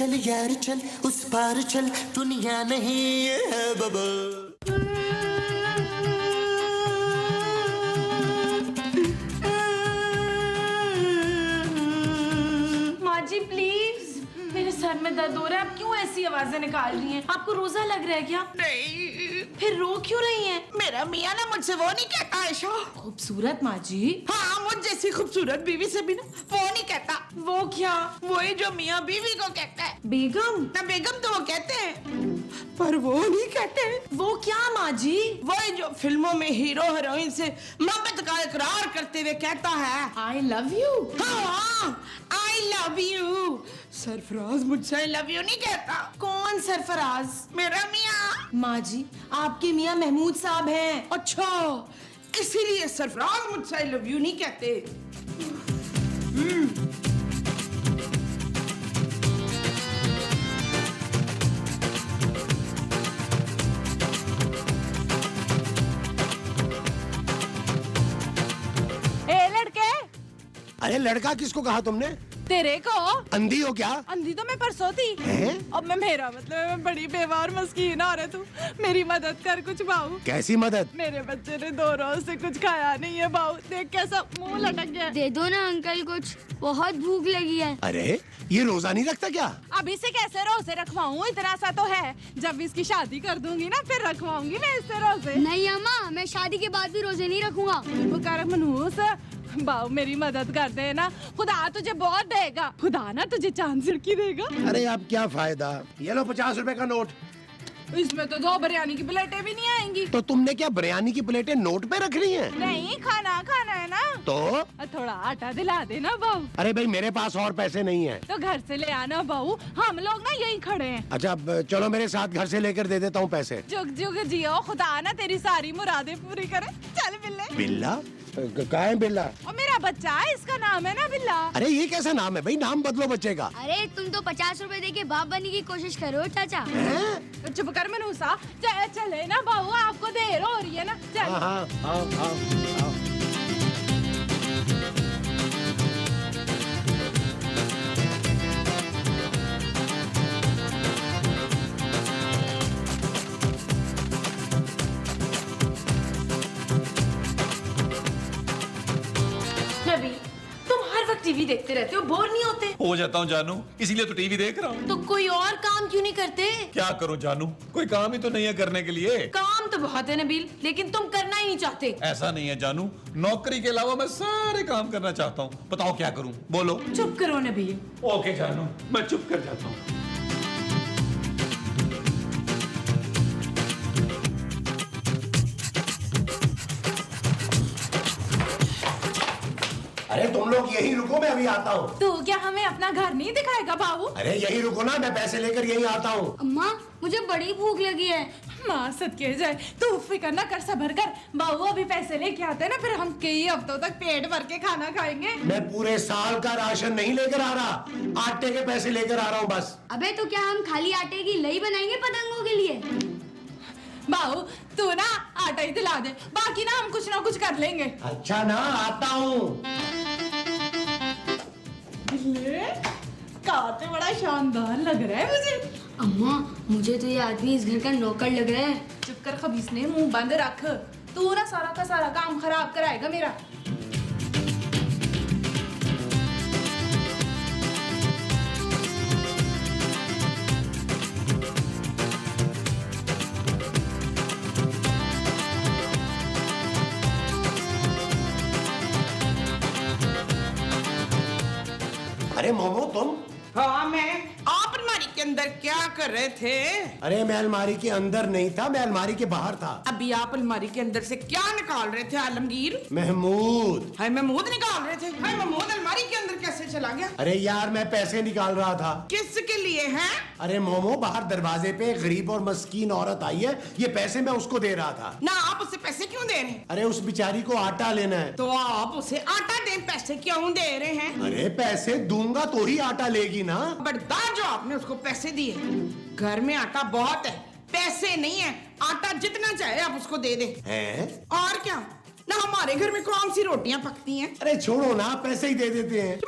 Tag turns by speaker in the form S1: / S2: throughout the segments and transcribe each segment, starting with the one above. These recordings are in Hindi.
S1: चल यार चल उस पार चल दुनिया नहीं है बाबा।
S2: माँ जी प्लीज, मेरे सर में दर्द हो रहा है। आप क्यों ऐसी आवाजें निकाल रही हैं? आपको रोजा लग रहा है क्या?
S3: नहीं,
S2: फिर रो क्यों रही हैं?
S3: मेरा मियाँ ना मुझसे वो नहीं कहता आयशा।
S2: खूबसूरत माँ जी।
S3: हाँ, मुझ जैसी खूबसूरत बीवी से भी ना वो नहीं कहता।
S2: वो क्या?
S3: वही जो मियाँ बीवी को कहता है।
S2: बेगम?
S3: ना बेगम तो वो कहते हैं पर वो नहीं कहते।
S2: वो क्या माँ जी?
S3: वही जो फिल्मों में हीरो हीरोइन से मोहब्बत का इकरार करते हुए कहता है
S2: आई लव यू।
S3: हाँ, आई लव यू। सरफराज मुझसे आई लव यू नहीं कहता।
S2: कौन सरफराज?
S3: मेरा मियाँ।
S2: माँ जी आपके मियाँ महमूद साहब हैं।
S3: अच्छा, इसीलिए सरफराज मुझसे आई लव यू नहीं कहते।
S4: अरे लड़का किसको कहा तुमने?
S5: तेरे को।
S4: अंधी हो क्या?
S5: अंधी तो मैं परसों थी। अब मैं मेरा मतलब मैं बड़ी बेवार मस्कीन औरत हूँ, मेरी मदद कर कुछ बाबू।
S4: कैसी मदद?
S5: मेरे बच्चे ने 2 रोज से कुछ खाया नहीं है बाबू, देख कैसा मुंह लटक गया।
S6: दे दो ना अंकल, कुछ बहुत भूख लगी है।
S4: अरे ये रोजा नहीं रखता क्या?
S5: अब इसे कैसे रोजे रखवाऊँ, इतना सा तो है। जब इसकी शादी कर दूंगी ना फिर रखवाऊंगी मैं इससे रोजे।
S6: नहीं अम्मा, मैं शादी के बाद भी रोजे नहीं रखूंगा।
S5: पुकार मनहूस बाबू मेरी मदद कर दे ना, खुदा तुझे बहुत देगा, खुदा ना तुझे चांद सिड़की देगा।
S4: अरे अब क्या फायदा, ये लो 50 रुपए का नोट।
S5: इसमें तो 2 बिरयानी की प्लेटें भी नहीं आएंगी।
S4: तो तुमने क्या बिरयानी की प्लेटें नोट पे रख रही हैं?
S5: नहीं, खाना खाना है ना।
S4: तो
S5: थोड़ा आटा दिला देना बहू।
S4: अरे भाई मेरे पास और पैसे नहीं हैं।
S5: तो घर से ले आना बहू, हम लोग ना यहीं खड़े हैं।
S4: अच्छा अब चलो मेरे साथ घर से लेकर दे देता हूँ पैसे।
S5: जुग जुग जियो, खुदा ना तेरी सारी मुरादें पूरी करे। चल बिल्ले।
S4: बिल्ला? कहाँ है बिल्ला?
S5: और मेरा बच्चा है, इसका नाम है ना बिल्ला।
S4: अरे ये कैसा नाम है भाई, नाम बदलो बच्चे का।
S6: अरे तुम तो 50 रुपए दे के बाप बनने की कोशिश करो चाचा।
S5: चुप कर मनूसा, चले ना बहू, आपको देर हो रही है ना। चल।
S4: हाँ हाँ हाँ हाँ।
S2: नबी तुम हर वक्त टीवी देखते रहते हो, बोर नहीं होते?
S7: हो जाता हूँ जानू, इसीलिए तो टीवी देख रहा हूँ।
S2: तो कोई और काम क्यों नहीं करते?
S7: क्या करूँ जानू, कोई काम ही तो नहीं है करने के लिए।
S2: काम तो बहुत है नबील, लेकिन तुम करना ही नहीं चाहते।
S7: ऐसा नहीं है जानू, नौकरी के अलावा मैं सारे काम करना चाहता हूँ। बताओ क्या करूँ, बोलो।
S2: चुप करो नबील।
S7: ओके जानू, मैं चुप कर जाता हूँ।
S4: अरे तुम लोग यही रुको, मैं अभी आता हूँ।
S5: तू क्या हमें अपना घर नहीं दिखाएगा बाबू?
S4: अरे यही रुको ना, मैं पैसे लेकर यही आता हूँ।
S6: अम्मा मुझे बड़ी भूख लगी है।
S5: माँ सदके जाए, तू फिक्र ना कर, सबर कर। बाबू अभी पैसे लेके आते हैं ना, फिर हम कई हफ्तों तक पेट भर के खाना खाएंगे।
S4: मैं पूरे साल का राशन नहीं लेकर आ रहा, आटे के पैसे लेकर आ रहा हूँ बस।
S6: अबे तो क्या हम खाली आटे की लई बनाएंगे पतंगों के लिए?
S5: बाबू तू ना आटा ही दिला दे, बाकी ना हम कुछ ना कुछ कर लेंगे।
S4: अच्छा ना, आता हूँ।
S5: काटे बड़ा शानदार लग रहा है मुझे।
S6: अम्मा मुझे तो ये आदमी इस घर का नौकर लग रहा है।
S5: चुप कर खबीस ने, मुंह बंद रख। तू ना सारा का सारा काम खराब कराएगा मेरा।
S4: अरे मोमो तुम?
S3: हाँ मैं। आप अलमारी के अंदर क्या कर रहे थे?
S4: अरे मैं अलमारी के अंदर नहीं था, मैं अलमारी के बाहर था।
S3: अभी आप अलमारी के अंदर से क्या निकाल रहे थे आलमगीर?
S4: महमूद।
S3: हाय महमूद निकाल रहे थे? हाय महमूद अलमारी के अंदर कैसे चला गया?
S4: अरे यार मैं पैसे निकाल रहा था।
S3: किसके लिए हैं?
S4: अरे मोमो बाहर दरवाजे पे गरीब और मस्कीन औरत आई है, ये पैसे मैं उसको दे रहा था।
S3: ना आप उसे पैसे क्यों दे रहे हैं?
S4: अरे उस बेचारी को आटा लेना है।
S3: तो आप उसे आटा दें, पैसे क्यों दे रहे हैं?
S4: अरे पैसे दूंगा तो ही आटा लेगी ना।
S3: बर्दाश्त जो आपने उसको पैसे दिए। घर में आटा बहुत है, पैसे नहीं है। आटा जितना चाहे आप उसको दे दे।
S4: हैं?
S3: और क्या ना, हमारे घर में कौन सी रोटियां पकती हैं?
S4: अरे छोड़ो ना, पैसे ही दे देते हैं।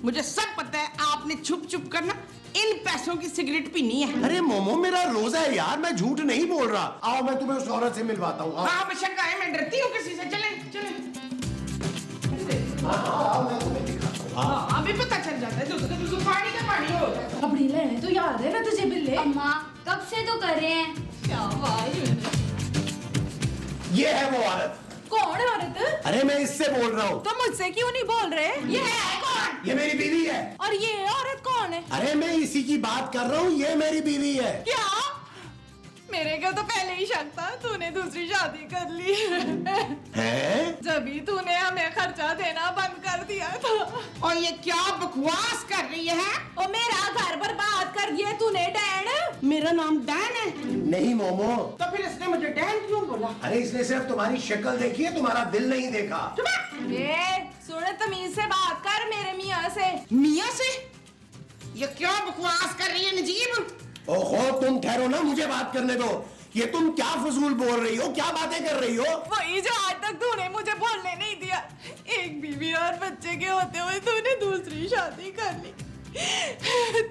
S3: मुझे सब पता है, आपने छुप छुप कर ना इन पैसों की सिगरेट पीनी है।
S4: अरे मोमो मेरा रोजा है यार, मैं झूठ नहीं बोल रहा। आओ मैं तुम्हें उस औरत से मिलवाता हूँ।
S3: हाँ बेशक आए, मैं डरती हूँ किसी से। चले चले। हाँ अभी पता चल जाता है तो पानी का पानी हो जाता है।
S2: अब लेने तो याद है ना तुझे बिल्ले।
S6: अम्मा कब से तो कर रहे हैं।
S5: क्या भाई,
S4: ये है वो औरत।
S5: कौन है औरत?
S4: अरे मैं इससे बोल रहा हूँ।
S5: तो मुझसे क्यों नहीं बोल रहे? ये है कौन?
S4: ये मेरी बीवी है।
S5: और ये औरत कौन है?
S4: अरे मैं इसी की बात कर रहा हूँ, ये मेरी बीवी है।
S5: क्या? मेरे को तो पहले ही शक था तूने दूसरी शादी कर ली
S4: हैं?
S5: जब तूने हमें खर्चा देना बंद कर दिया था।
S3: और ये क्या बकवास कर रही है?
S5: और मेरा घर बर्बाद कर दिया तूने डैड।
S3: मेरा नाम डैन है।
S4: नहीं मोमो।
S3: तो फिर इसने मुझे डैन क्यों बोला?
S4: अरे इसने सिर्फ तुम्हारी शक्ल देखी है, तुम्हारा दिल नहीं देखा।
S5: सुन तमीज से बात कर मेरे मियाँ से।
S3: मियाँ से? ये क्या बकवास कर रही है नजीब?
S4: ओहो तुम ठहरो ना, मुझे बात करने दो। ये तुम क्या फजूल बोल रही हो, क्या बातें कर रही हो?
S5: वही जो आज तक तूने मुझे बोलने नहीं दिया। एक बीवी और बच्चे के होते हुए तूने दूसरी शादी कर ली।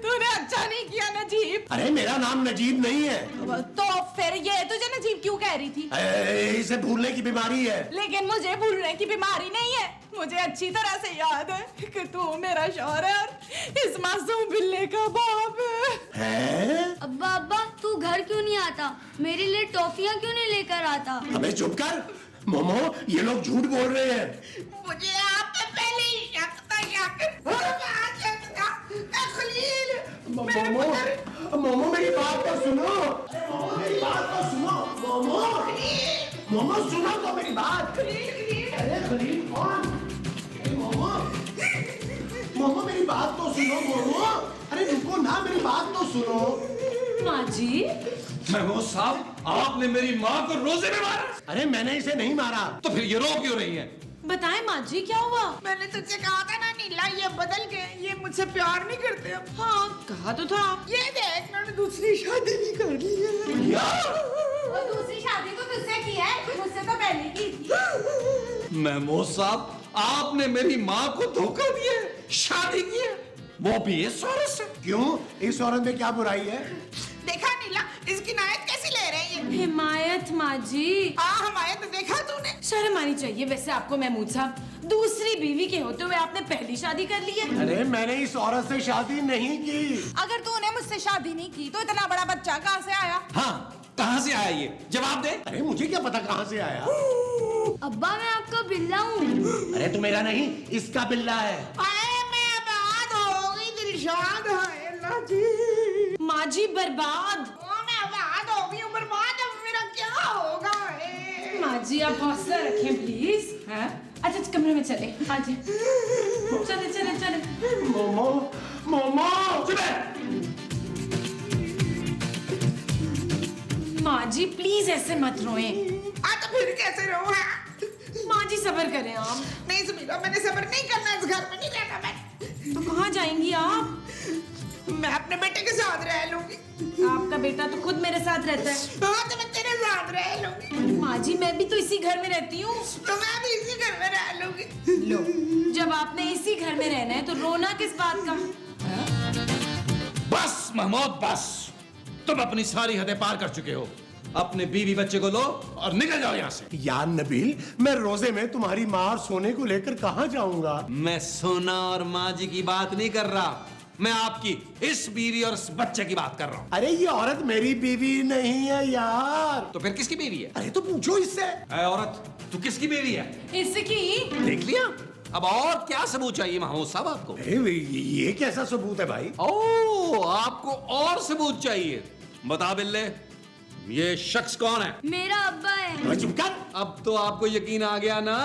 S5: तूने अच्छा नहीं किया नजीब।
S4: अरे मेरा नाम नजीब नहीं है।
S5: तो फिर ये तुझे नजीब क्यों कह रही थी?
S4: इसे भूलने की बीमारी है।
S5: लेकिन मुझे भूलने की बीमारी नहीं है। मुझे अच्छी तरह से याद है कि तू मेरा शौहर है और इस मासूम बिल्ले का बाप है।
S6: अब्बा अब्बा तू घर क्यों नहीं आता? मेरे लिए टॉफियाँ क्यों नहीं लेकर आता?
S4: अबे चुप कर मोमो, ये लोग झूठ बोल रहे हैं।
S3: मुझे आप पे पहले ही शक था।
S4: मोमो मोमो मेरी बात तो सुनो। मेरी बात तो सुनो मोमो। मोमो सुनो तो मेरी बात। अरे खलील कौन? मोमो मोमो मेरी बात तो सुनो मोमो। अरे रुको ना, मेरी बात तो सुनो।
S2: माँ जी
S7: महमूद साहब, आपने मेरी माँ को रोजे में मारा।
S4: अरे मैंने इसे नहीं मारा।
S7: तो फिर ये रो क्यों रही है?
S2: बताएं माँ जी क्या हुआ?
S3: मैंने तुझसे कहा था ना नीला, ये बदल गए, ये मुझसे प्यार नहीं करते अब। हाँ कहा तो था। ये देख मैंने दूसरी शादी भी कर ली है।
S5: और दूसरी शादी तो तुझसे की है, मुझसे तो पहले की थी।
S7: महमूद साहब, आपने मेरी माँ को धोखा दिया, शादी की है, वो भी इस औरत से।
S4: क्यों? इस औरत में क्या बुराई है?
S3: देखा नीला, इसकी नायत कैसी ले रही है?
S2: हिमायत माँ जी।
S3: हमायत देखा तूने?
S2: शर्म आनी चाहिए वैसे आपको महमूद साहब। दूसरी बीवी के होते हुए आपने पहली शादी कर ली है।
S4: अरे मैंने इस औरत से शादी नहीं की।
S5: अगर तूने मुझसे शादी नहीं की तो इतना बड़ा बच्चा कहाँ से आया?
S7: हाँ, कहाँ से आया ये? जवाब दे।
S4: अरे मुझे क्या पता कहाँ से आया।
S6: अब्बा मैं आपका बिल्ला हूँ।
S4: अरे तू मेरा नहीं, इसका बिल्ला है।
S3: मैं आबाद हो गई, दिलशाद है अल्लाह जी।
S2: माँ जी बर्बाद।
S3: मैं आबाद हो गई हूँ, बर्बाद अब मेरा क्या होगा?
S2: माँ जी आप हौसला रखें प्लीज। हाँ? अच्छा कमरे में चले। हाँ जी चले चले चले।
S4: मोमो मोमो
S2: माँ जी प्लीज ऐसे मत रोएं।
S3: तो फिर कैसे रहूँ?
S2: माँ जी सब्र करें आप।
S3: नहीं सुमीरा, मैंने सब्र नहीं करना, इस घर में नहीं रहना मैं।
S2: तो कहाँ जाएंगी आप?
S3: मैं अपने बेटे के साथ रह लूंगी।
S2: आपका बेटा तो खुद मेरे साथ रहता है।
S3: हाँ तो मैं तेरे साथ रह लूंगी।
S2: माँ जी मैं भी तो इसी घर में रहती हूँ।
S3: तो मैं भी इसी घर में रह लूंगी।
S2: लो जब आपने इसी घर में रहना है तो रोना किस बात का?
S7: बस महमूद बस, तुम अपनी सारी हदें पार कर चुके हो। अपने बीवी बच्चे को लो और निकल जाओ यहाँ से।
S4: यार नबील, मैं रोजे में तुम्हारी माँ और सोने को लेकर कहाँ जाऊंगा?
S7: मैं सोना और माँ जी की बात नहीं कर रहा, मैं आपकी इस बीवी और इस बच्चे की बात कर रहा हूँ।
S4: अरे ये औरत मेरी बीवी नहीं है यार।
S7: तो फिर किसकी बीवी है?
S4: अरे तो पूछो इससे।
S7: ऐ औरत, तू किसकी बीवी है?
S2: इसकी।
S7: देख लिया? अब और क्या सबूत चाहिए महमूद साहब आपको?
S4: अरे ये कैसा सबूत है भाई?
S7: ओ, आपको और सबूत चाहिए? बता बिल्ले, ये शख्स कौन है?
S6: मेरा अब्बा है।
S4: चुप कर।
S7: अब तो आपको यकीन आ गया ना,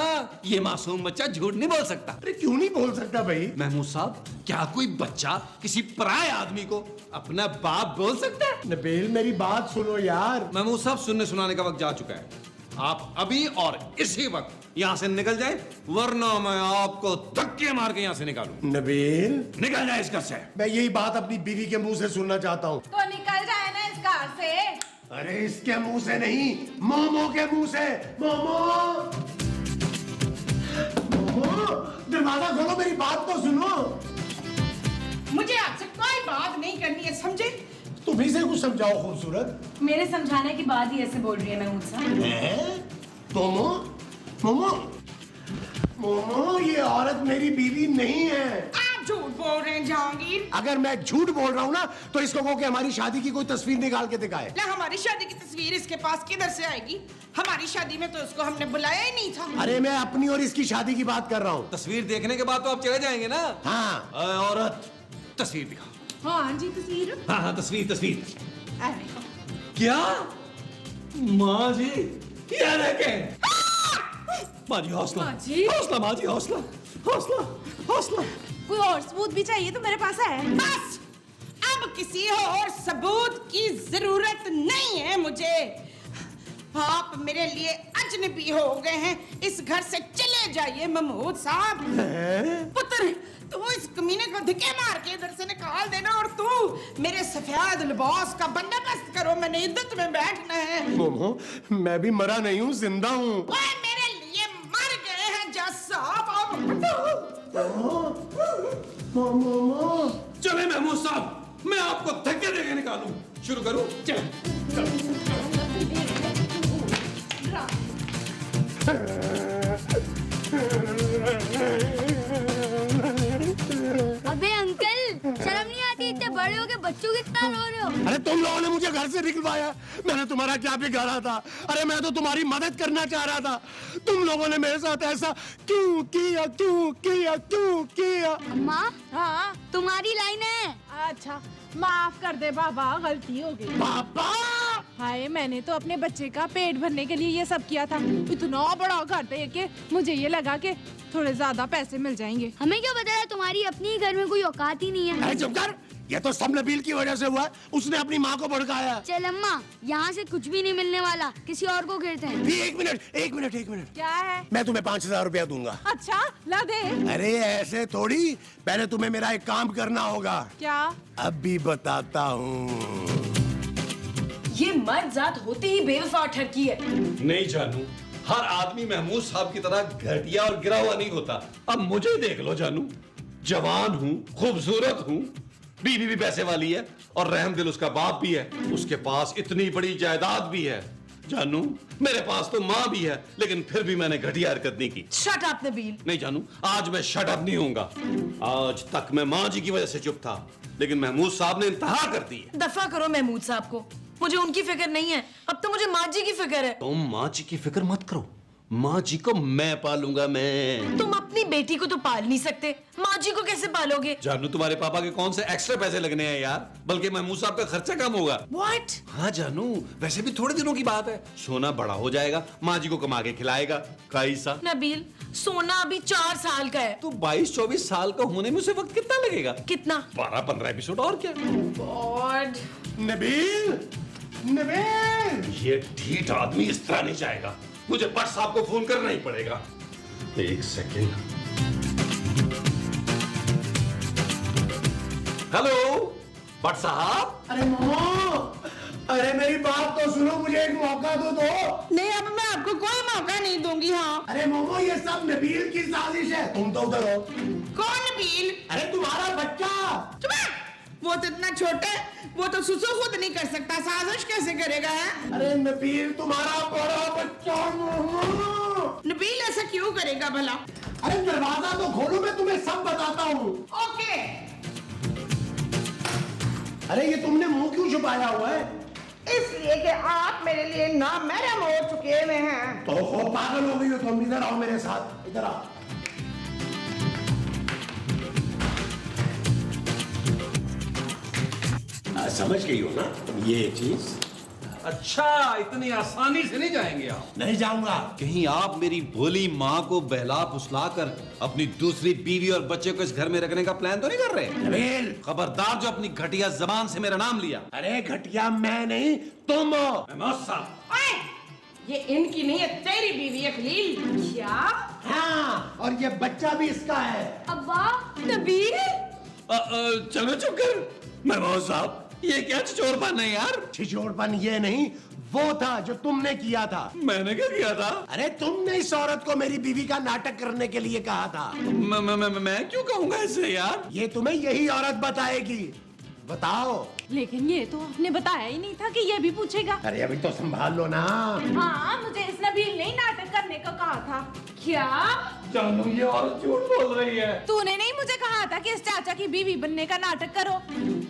S7: ये मासूम बच्चा झूठ नहीं बोल सकता।
S4: अरे क्यों नहीं बोल सकता भाई?
S7: महमूद साहब, क्या कोई बच्चा किसी पराये आदमी को अपना बाप बोल सकता है?
S4: नबील मेरी बात सुनो यार।
S7: महमूद साहब, सुनने सुनाने का वक्त जा चुका है। आप अभी और इसी वक्त यहाँ से निकल जाए, वरना मैं आपको धक्के मार के यहाँ से निकालूं।
S4: नबील
S7: निकल जाए इस घर से।
S4: मैं यही बात अपनी बीवी के मुंह से सुनना चाहता हूँ।
S5: तो निकल जाए ना इस घर से।
S4: अरे इसके मुंह से नहीं, मोमो के मुंह से। मोमो मोमो दरवाजा खोलो, मेरी बात तो सुनो।
S3: मुझे आपसे कोई बात नहीं करनी है, समझे?
S4: तुम ही से कुछ समझाओ खूबसूरत।
S2: मेरे समझाने के बाद ही ऐसे बोल रही है महमूद साहब।
S4: मोमो मोमो मोमो, ये औरत मेरी बीवी नहीं है।
S3: आप झूठ बोल रहे हैं जहांगीर।
S4: अगर मैं झूठ बोल रहा हूँ ना तो इसको कहो कि हमारी शादी की कोई तस्वीर निकाल के दिखाए।
S3: ना हमारी शादी की तस्वीर इसके पास किधर से आएगी? हमारी शादी में तो इसको हमने बुलाया ही नहीं था।
S4: अरे मैं अपनी और इसकी शादी की बात कर रहा हूँ।
S7: तस्वीर देखने के बाद तो आप चले जाएंगे ना।
S4: हाँ।
S7: अरे औरत, तस्वीर दिखाओ।
S3: हाँ जी, तस्वीर।
S7: हाँ हाँ, तस्वीर तस्वीर।
S3: अरे
S7: क्या माँ जी, ये देखें। माँ जी हौसला,
S2: माँ जी।
S7: हौसला माँ जी, हौसला हौसला हौसला।
S5: कोई और सबूत भी चाहिए तो मेरे पास है।
S3: बस, अब किसी और सबूत की जरूरत नहीं है मुझे। आप मेरे लिए अजनबी हो गए हैं। इस घर से चले जाइए महमूद साहब। पुत्र, तू इस कमीने को धक्के मार के इधर से निकाल देना और तू मेरे सफेद लिबास का बंदोबस्त करो। मैंने इद्दत में बैठना है।
S4: मोमो, मैं भी मरा नहीं हूँ, जिंदा हूँ।
S3: ओए, मेरे लिए मर गए हैं जज साहब।
S4: मोमो,
S7: चले महमूद साहब, मैं आपको धक्के देके निकालूं। शुरू करूं? चल।
S6: अबे अंकल, शर्म नहीं आती? इतने बड़े हो के बच्चों कितना रो रहे हो?
S4: अरे तुम लोगों ने मुझे घर से निकलवाया, मैंने तुम्हारा क्या बिगाड़ा था? अरे मैं तो तुम्हारी मदद करना चाह रहा था। तुम लोगों ने मेरे साथ ऐसा क्यों किया, क्यों किया, क्यों किया?
S6: अम्मा,
S5: हाँ,
S6: तुम्हारी लाइन है।
S5: अच्छा, माफ कर दे बाबा, गलती हो गई।
S4: पापा,
S5: हाय, मैंने तो अपने बच्चे का पेट भरने के लिए ये सब किया था। इतना बड़ा घर देख के मुझे ये लगा कि थोड़े ज्यादा पैसे मिल जाएंगे।
S6: हमें क्या पता है, तुम्हारी अपनी ही घर में कोई औकात ही नहीं है।
S4: अरे चुप कर, ये तो सब नबील की वजह से हुआ है। उसने अपनी माँ को भड़काया।
S6: चल अम्मा, यहाँ से कुछ भी नहीं मिलने वाला, किसी और को गिरते हैं।
S4: एक मिनट, एक मिनट, एक मिनट।
S5: क्या है?
S4: मैं तुम्हें 5,000 रुपया दूंगा।
S5: अच्छा, ला दे।
S4: अरे ऐसे थोड़ी, पहले तुम्हें मेरा एक काम करना होगा।
S5: क्या?
S4: अभी बताता हूँ।
S2: ये मर्द जात होते ही बेवफा ठरकी है।
S7: नहीं जानू, हर आदमी महमूद साहब की तरह घटिया और गिरा हुआ नहीं होता। अब मुझे देख लो जानू, जवान हूँ, खूबसूरत हूँ, बीवी भी पैसे वाली है और रहम दिल उसका बाप भी है। उसके पास इतनी बड़ी जायदाद भी है। जानू, मेरे पास तो माँ भी है, लेकिन फिर भी मैंने घटिया हरकत नहीं की।
S2: Shut up Nabeel.
S7: नहीं जानू, आज मैं शट अप नहीं होऊंगा। आज तक मैं माँ जी की वजह से चुप था, लेकिन महमूद साहब ने इंतहा कर दी है।
S2: दफा करो महमूद साहब को, मुझे उनकी फिक्र नहीं है, अब तो मुझे माँ जी की फिक्र है।
S7: तुम माँ जी की फिक्र मत करो, माँ जी को मैं पालूंगा। मैं
S2: तुम अपनी बेटी को तो पाल नहीं सकते, माँ जी को कैसे पालोगे?
S7: जानू, तुम्हारे पापा के कौन से एक्स्ट्रा पैसे लगने हैं यार, बल्कि महमूद साहब का खर्चा कम होगा।
S2: What?
S7: हाँ जानू, वैसे भी थोड़े दिनों की बात है, सोना बड़ा हो जाएगा, माँ जी को कमा के खिलाएगा। कैसा?
S2: नबील, सोना अभी 4 साल का है।
S7: तो 22-24 साल का होने में उसे वक्त कितना लगेगा?
S2: कितना?
S7: 12-15 एपिसोड और क्या।
S2: गॉड।
S4: नबील, नबील,
S7: ये ढीठ आदमी इस तरह नहीं जाएगा, मुझे भट्ट साहब को फोन करना ही पड़ेगा। एक सेकेंड। हेलो भट्ट साहब।
S4: अरे मोमो, अरे मेरी बात तो सुनो, मुझे एक मौका तो दो।
S3: नहीं, अब मैं आपको कोई मौका नहीं दूंगी। हाँ।
S4: अरे मोमो, ये सब नबील की साजिश है। तुम तो उधर हो।
S3: कौन नबील?
S4: अरे तुम्हारा बच्चा।
S3: चुप है। वो तो इतना छोटा है, वो तो सुसु खुद नहीं कर सकता, साजिश कैसे करेगा? है?
S4: अरे नबील, तुम्हारा बड़ा बच्चा। मोमो,
S3: नबील ऐसा क्यों करेगा भला?
S4: अरे दरवाजा तो खोलो, मैं तुम्हें सब बताता हूँ।
S3: ओके।
S4: अरे ये तुमने मुंह क्यों छुपाया हुआ है?
S3: इसलिए कि आप मेरे लिए नामहरम हो चुके हुए हैं।
S4: तो हो पागल हो गई हो तुम? इधर आओ मेरे साथ, इधर आओ। समझ गई हो ना ये चीज?
S7: अच्छा, इतनी आसानी से नहीं जाएंगे आप?
S4: नहीं जाऊंगा।
S7: कहीं आप मेरी भोली माँ को बहला फुसला कर अपनी दूसरी बीवी और बच्चे को इस घर में रखने का प्लान तो नहीं कर रहे?
S4: नबील,
S7: खबरदार जो अपनी घटिया जबान से मेरा नाम लिया।
S4: अरे घटिया मैं नहीं, तुम हो।
S7: महमूद साहब,
S3: ओए, ये इनकी नहीं है, तेरी बीवी है खलील।
S2: क्या?
S4: हाँ, और ये बच्चा भी इसका है।
S6: अब्बा,
S2: नबील?
S7: चलो चुप कर। महमूद साहब, ये क्या छिछोरपन है यार?
S4: छिछोरपन ये नहीं, वो था जो तुमने किया था।
S7: मैंने क्या किया था?
S4: अरे तुमने इस औरत को मेरी बीवी का नाटक करने के लिए कहा था।
S7: मैं क्यों कहूंगा ऐसे यार?
S4: ये तुम्हें यही औरत बताएगी। बताओ।
S5: लेकिन ये तो आपने बताया ही नहीं था कि ये भी पूछेगा।
S4: अरे अभी तो संभाल लो ना।
S5: हाँ, मुझे इस नबील ने ही नाटक करने को कहा था। क्या?
S7: जानू ये औरत झूठ बोल रही है।
S5: तूने नहीं मुझे कहा था कि इस चाचा की बीवी बनने का नाटक करो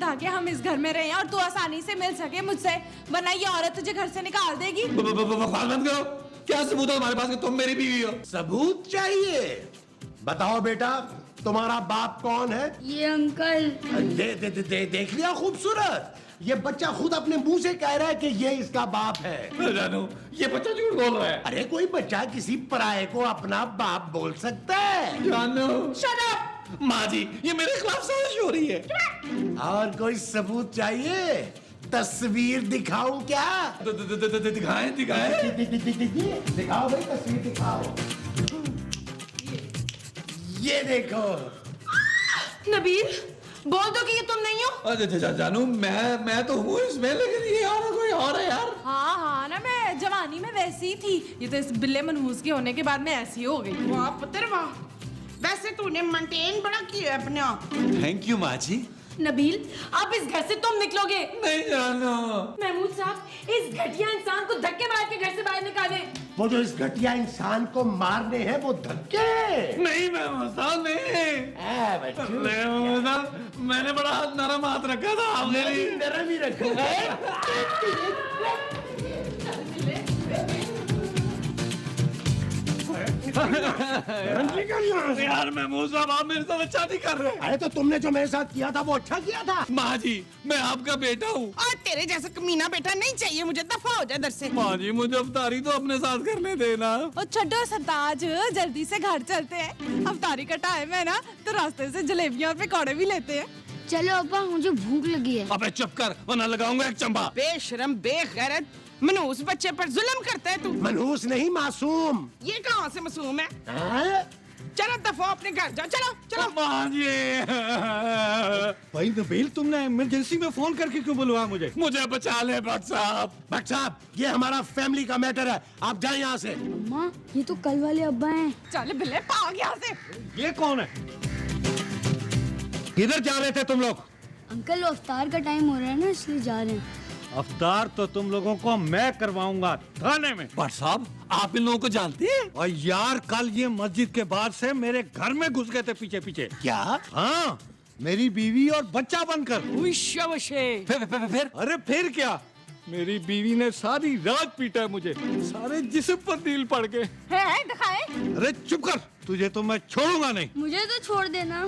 S5: ताकि हम इस घर में रहें और तू आसानी से मिल सके मुझसे, वरना ये औरत तुझे घर से निकाल देगी।
S7: बकवास बंद करो। क्या सबूत है तुम्हारे पास कि तुम मेरी बीवी हो?
S4: सबूत चाहिए? बताओ बेटा, तुम्हारा बाप कौन है?
S6: ये अंकल।
S4: देख लिया खूबसूरत, ये बच्चा खुद अपने मुंह से कह रहा है कि ये इसका बाप है।
S7: जानू ये बच्चा झूठ बोल रहा है।
S4: अरे कोई बच्चा किसी पराये को अपना बाप बोल सकता है?
S7: जानू
S5: Shut up!
S7: माँ जी ये मेरे खिलाफ साजिश हो रही है।
S4: और कोई सबूत चाहिए? तस्वीर दिखाऊं क्या?
S7: दिखाएं दिखाएं।
S4: दिखाओ भाई, तस्वीर दिखाओ। ये देखो।
S5: नबील, बोल दो कि ये तुम नहीं हो।
S7: जानू मैं तो हूँ इसमें, लेकिन ये और कोई और है यार।
S5: हाँ ना, मैं जवानी में वैसी ही थी, ये तो इस बिल्ले मनहूस के होने के बाद मैं ऐसी हो गई।
S3: वाह पुत्र वाह, वैसे तूने मेंटेन बड़ा किया अपने आप।
S7: थैंक यू माँ जी।
S5: नबील, अब इस घर से तुम निकलोगे
S7: नहीं जानू।
S5: महमूद साहब, इस घटिया इंसान को धक्के मार के घर से बाहर निकाले।
S4: वो जो इस घटिया इंसान को मारने हैं वो धक्के।
S7: नहीं मैं साहब नहीं। मैंने बड़ा नरम हाथ रखा था आपने।
S4: नरम ही रखा है।
S7: यार महमूद साहब आप मेरे साथ अच्छा नहीं कर रहे।
S4: अरे तो तुमने जो मेरे साथ किया था वो अच्छा किया था।
S7: माँ जी मैं आपका बेटा हूँ।
S3: और तेरे जैसा कमीना बेटा नहीं चाहिए मुझे, दफा हो जा इधर से।
S7: माँ जी मुझे अवतारी तो अपने साथ करने देना।
S5: और छठो सरताज, जल्दी से घर चलते हैं। अवतारी का टाइम है ना, तो रास्ते से जलेबियां और पकौड़े भी लेते हैं।
S6: चलो अब्बा, मुझे भूख लगी है।
S7: अबे चुप कर वरना लगाऊंगा एक चंबा।
S3: बेशरम बेगैरत मनहूस बच्चे पर जुल्म करता है तू।
S4: मनहूस नहीं, मासूम।
S3: ये कहाँ से मासूम है?
S4: हाँ?
S3: चलो दफा अपने घर जाओ, चलो चलो।
S7: माँ जी
S8: भाई नबील, तुमने इमरजेंसी में फोन करके क्यों बुलवाया मुझे
S7: बचा ले भट्ट साहब।
S4: भट्ट साहब, ये हमारा फैमिली का मैटर है, आप जाएं यहाँ से।
S6: अम्मा, ये तो कल वाले अब्बा हैं।
S5: चल बिल्ले, भाग यहाँ से।
S8: ये कौन है? किधर जा रहे थे तुम लोग?
S6: अंकल, अफ्तार का टाइम हो रहा है ना, इसलिए जा रहे हैं।
S8: अफ्तार तो तुम लोगों को मैं करवाऊंगा थाने में।
S7: भट्ट साहब आप इन लोगों को जानते हैं?
S8: और यार कल ये मस्जिद के बाद से मेरे घर में घुस गए थे पीछे पीछे।
S4: क्या?
S8: हाँ, मेरी बीवी और बच्चा बनकर।
S7: फिर
S8: अरे फिर क्या, मेरी बीवी ने सारी रात पीटा मुझे, सारे जिस्म पर नील पड़ गए।
S5: है दिखाए।
S8: अरे चुप कर, तुझे तो मैं छोड़ूंगा नहीं।
S6: मुझे तो छोड़ देना।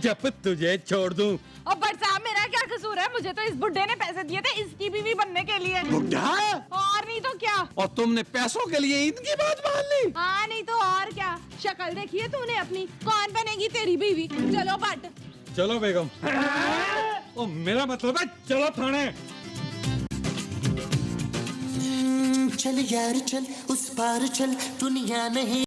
S8: जब तुझे छोड़ दूं।
S5: और बट साहब, मेरा क्या कसूर है? मुझे तो इस बुड्ढे ने पैसे दिए थे इसकी बीवी बनने के लिए।
S4: बुड्ढा?
S5: और नहीं तो क्या।
S7: और तुमने पैसों के लिए इनकी बात मान ली?
S5: हाँ नहीं तो और क्या। शक्ल देखी है तूने अपनी, कौन बनेगी तेरी बीवी? चलो बट।
S8: चलो बेगम। ओ मेरा मतलब है चलो थाने।
S1: चल यार चल, उस पार चल, दुनिया नहीं